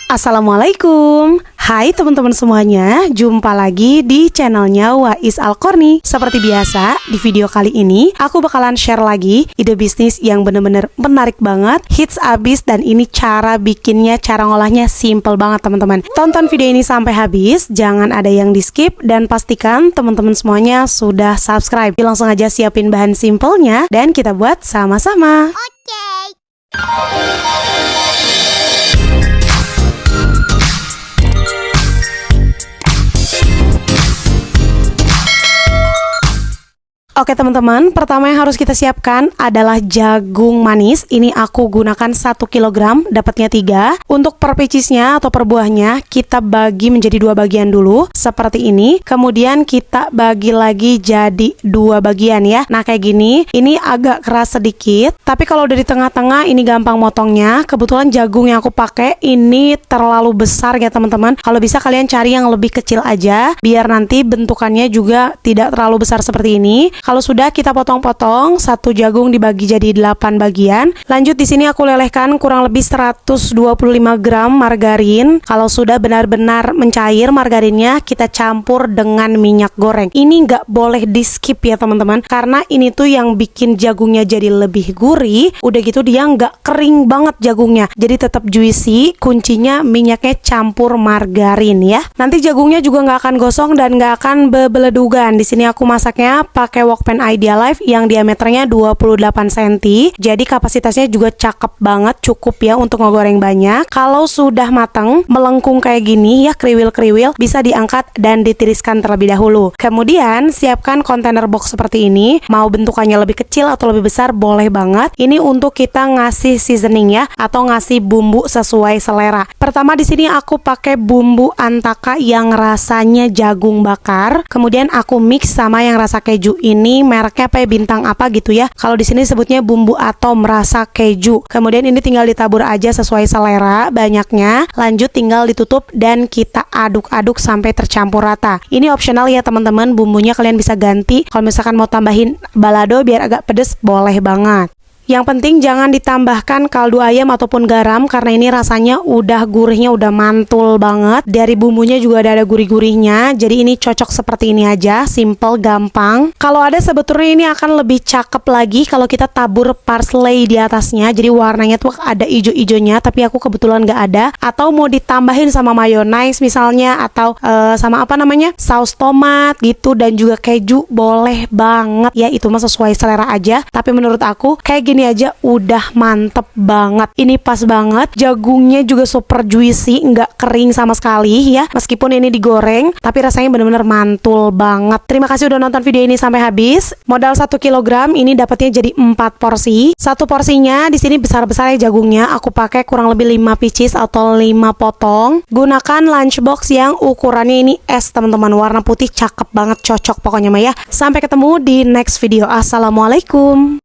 Assalamualaikum. Hai teman-teman semuanya, jumpa lagi di channelnya Wais Al-Korni. Seperti biasa, di video kali ini aku bakalan share lagi ide bisnis yang bener-bener menarik banget, hits abis, dan ini cara bikinnya, cara ngolahnya simple banget teman-teman. Tonton video ini sampai habis, jangan ada yang di skip, dan pastikan teman-teman semuanya sudah subscribe. Langsung aja siapin bahan simpelnya dan kita buat sama-sama. Oke teman-teman, pertama yang harus kita siapkan adalah jagung manis. Ini aku gunakan 1 kg, dapatnya 3. Untuk per picisnya atau per buahnya, kita bagi menjadi 2 bagian dulu, seperti ini. Kemudian kita bagi lagi jadi 2 bagian ya. Nah kayak gini, ini agak keras sedikit. Tapi kalau udah di tengah-tengah, ini gampang motongnya. Kebetulan jagung yang aku pakai ini terlalu besar ya teman-teman. Kalau bisa kalian cari yang lebih kecil aja, biar nanti bentukannya juga tidak terlalu besar seperti ini. Kalau sudah kita potong-potong, satu jagung dibagi jadi 8 bagian. Lanjut di sini aku lelehkan kurang lebih 125 gram margarin. Kalau sudah benar-benar mencair margarinnya, kita campur dengan minyak goreng. Ini nggak boleh di skip ya teman-teman, karena ini tuh yang bikin jagungnya jadi lebih gurih. Udah gitu dia nggak kering banget jagungnya, jadi tetap juicy. Kuncinya minyaknya campur margarin ya. Nanti jagungnya juga nggak akan gosong dan nggak akan bebeledugan. Di sini aku masaknya pakai Wokpan Idealife yang diameternya 28 cm. Jadi kapasitasnya juga cakep banget, cukup ya untuk ngegoreng banyak. Kalau sudah matang, melengkung kayak gini ya, kriwil-kriwil, bisa diangkat dan ditiriskan terlebih dahulu. Kemudian siapkan kontainer box seperti ini. Mau bentukannya lebih kecil atau lebih besar boleh banget. Ini untuk kita ngasih seasoning ya, atau ngasih bumbu sesuai selera. Pertama di sini aku pakai bumbu antaka yang rasanya jagung bakar. Kemudian aku mix sama yang rasa keju. Ini mereknya apa ya, bintang apa gitu ya. Kalau di sini sebutnya bumbu atom rasa keju. Kemudian ini tinggal ditabur aja sesuai selera banyaknya. Lanjut tinggal ditutup dan kita aduk-aduk sampai tercampur rata. Ini opsional ya teman-teman, bumbunya kalian bisa ganti. Kalau misalkan mau tambahin balado biar agak pedes, boleh banget. Yang penting jangan ditambahkan kaldu ayam ataupun garam, karena ini rasanya udah gurihnya, udah mantul banget. Dari bumbunya juga ada gurih-gurihnya. Jadi ini cocok seperti ini aja, simple, gampang. Kalau ada sebetulnya ini akan lebih cakep lagi kalau kita tabur parsley di atasnya. Jadi warnanya tuh ada ijo-ijonya, tapi aku kebetulan nggak ada. Atau mau ditambahin sama mayonnaise misalnya, atau sama apa namanya, saus tomat gitu, dan juga keju, boleh banget ya. Itu mah sesuai selera aja. Tapi menurut aku kayak gini aja udah mantep banget. Ini pas banget, jagungnya juga super juicy, nggak kering sama sekali ya. Meskipun ini digoreng, tapi rasanya bener-bener mantul banget. Terima kasih udah nonton video ini sampai habis. Modal 1 kg ini dapatnya jadi 4 porsi. Satu porsinya di sini besar-besar ya jagungnya. Aku pakai kurang lebih 5 pieces atau 5 potong. Gunakan lunchbox yang ukurannya ini S teman-teman, warna putih, cakep banget, cocok pokoknya mah ya. Sampai ketemu di next video. Assalamualaikum.